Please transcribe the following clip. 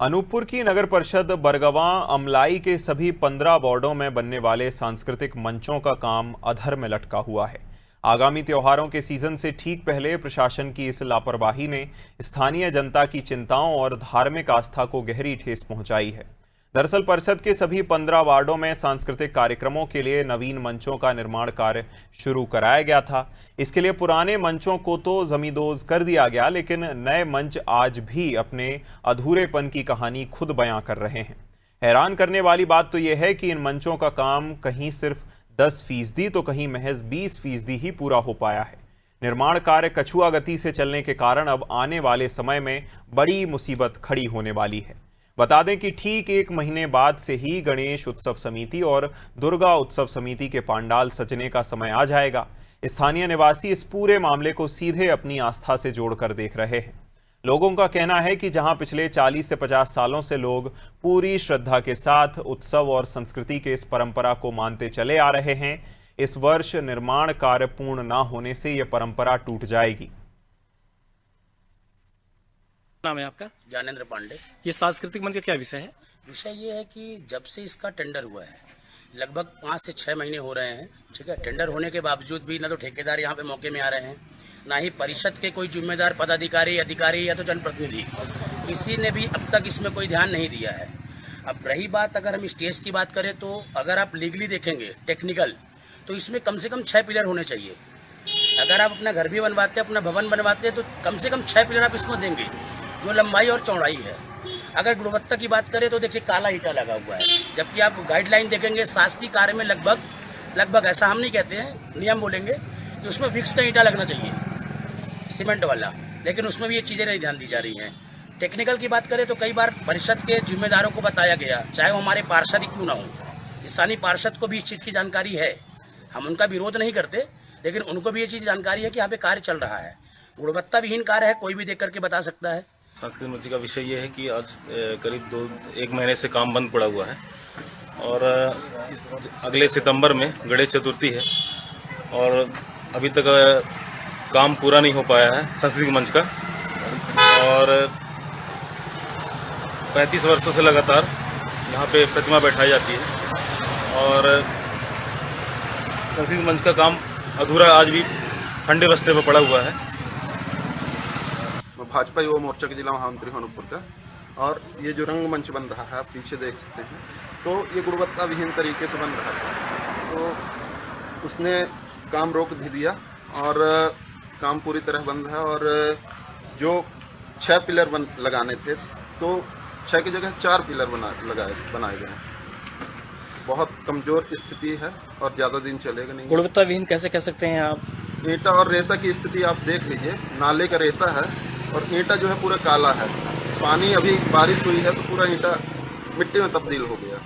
अनूपपुर की नगर परिषद बरगवां अमलाई के सभी 15 वार्डों में बनने वाले सांस्कृतिक मंचों का काम अधर में लटका हुआ है। आगामी त्योहारों के सीजन से ठीक पहले प्रशासन की इस लापरवाही ने स्थानीय जनता की चिंताओं और धार्मिक आस्था को गहरी ठेस पहुंचाई है। दरअसल परिषद के सभी 15 वार्डों में सांस्कृतिक कार्यक्रमों के लिए नवीन मंचों का निर्माण कार्य शुरू कराया गया था। इसके लिए पुराने मंचों को तो जमींदोज कर दिया गया, लेकिन नए मंच आज भी अपने अधूरेपन की कहानी खुद बयां कर रहे हैं। हैरान करने वाली बात तो यह है कि इन मंचों का काम कहीं सिर्फ 10% तो कहीं महज 20% ही पूरा हो पाया है। निर्माण कार्य कछुआ गति से चलने के कारण अब आने वाले समय में बड़ी मुसीबत खड़ी होने वाली है। बता दें कि ठीक 1 महीने बाद से ही गणेश उत्सव समिति और दुर्गा उत्सव समिति के पंडाल सजने का समय आ जाएगा। स्थानीय निवासी इस पूरे मामले को सीधे अपनी आस्था से जोड़कर देख रहे हैं। लोगों का कहना है कि जहां पिछले 40 से 50 सालों से लोग पूरी श्रद्धा के साथ उत्सव और संस्कृति के इस परंपरा को मानते चले आ रहे हैं, इस वर्ष निर्माण कार्य पूर्ण न होने से यह परंपरा टूट जाएगी। नाम है आपका? ज्ञानेंद्र पांडे। ये सांस्कृतिक मंच का क्या विषय है? विषय ये है कि जब से इसका टेंडर हुआ है लगभग 5 से 6 महीने हो रहे हैं। ठीक है, टेंडर होने के बावजूद भी ना तो ठेकेदार यहाँ पे मौके में आ रहे हैं, ना ही परिषद के कोई जिम्मेदार पदाधिकारी अधिकारी या तो जनप्रतिनिधि, किसी ने भी अब तक इसमें कोई ध्यान नहीं दिया है। अब रही बात, अगर हम स्टेज की बात करें तो अगर आप लीगली देखेंगे टेक्निकल, तो इसमें कम से कम 6 पिलर होने चाहिए। अगर आप अपना घर भी बनवाते हैं, अपना भवन बनवाते हैं, तो कम से कम 6 पिलर आप इसमें देंगे, जो लंबाई और चौड़ाई है। अगर गुणवत्ता की बात करें तो देखिए काला ईंटा लगा हुआ है, जबकि आप गाइडलाइन देखेंगे शासकीय कार्य में लगभग ऐसा हम नहीं कहते हैं, नियम बोलेंगे कि उसमें विक्स का ईंटा लगना चाहिए, सीमेंट वाला, लेकिन उसमें भी ये चीज़ें नहीं ध्यान दी जा रही हैं। टेक्निकल की बात करें तो कई बार परिषद के जिम्मेदारों को बताया गया, चाहे वो हमारे पार्षद ही क्यों ना हो, स्थानीय पार्षद को भी इस चीज़ की जानकारी है। हम उनका विरोध नहीं करते, लेकिन उनको भी ये चीज़ जानकारी है कि यहाँ पे कार्य चल रहा है। गुणवत्ता विहीन कार्य है, कोई भी देख करके बता सकता है। सांस्कृतिक मंच का विषय ये है कि आज करीब 1 महीने से काम बंद पड़ा हुआ है और अगले सितंबर में गणेश चतुर्थी है और अभी तक काम पूरा नहीं हो पाया है सांस्कृतिक मंच का। और 35 वर्षों से लगातार यहाँ पे प्रतिमा बैठाई जाती है और सांस्कृतिक मंच का काम अधूरा आज भी ठंडे बस्ते पर पड़ा हुआ है। भाजपा युवा मोर्चा के जिला महामंत्री हूं अनूपपुर का, और ये जो रंगमंच बन रहा है आप पीछे देख सकते हैं, तो ये गुणवत्ता विहीन तरीके से बन रहा था, तो उसने काम रोक भी दिया और काम पूरी तरह बंद है। और जो 6 पिलर लगाने थे, तो 6 की जगह 4 पिलर बनाए गए हैं। बहुत कमज़ोर स्थिति है और ज़्यादा दिन चलेगा नहीं। गुणवत्ता विहीन कैसे कह सकते हैं आप? ईंटा और रेता की स्थिति आप देख लीजिए, नाले का रेता है और ईंटा जो है पूरा काला है। पानी अभी बारिश हुई है तो पूरा ईंटा मिट्टी में तब्दील हो गया।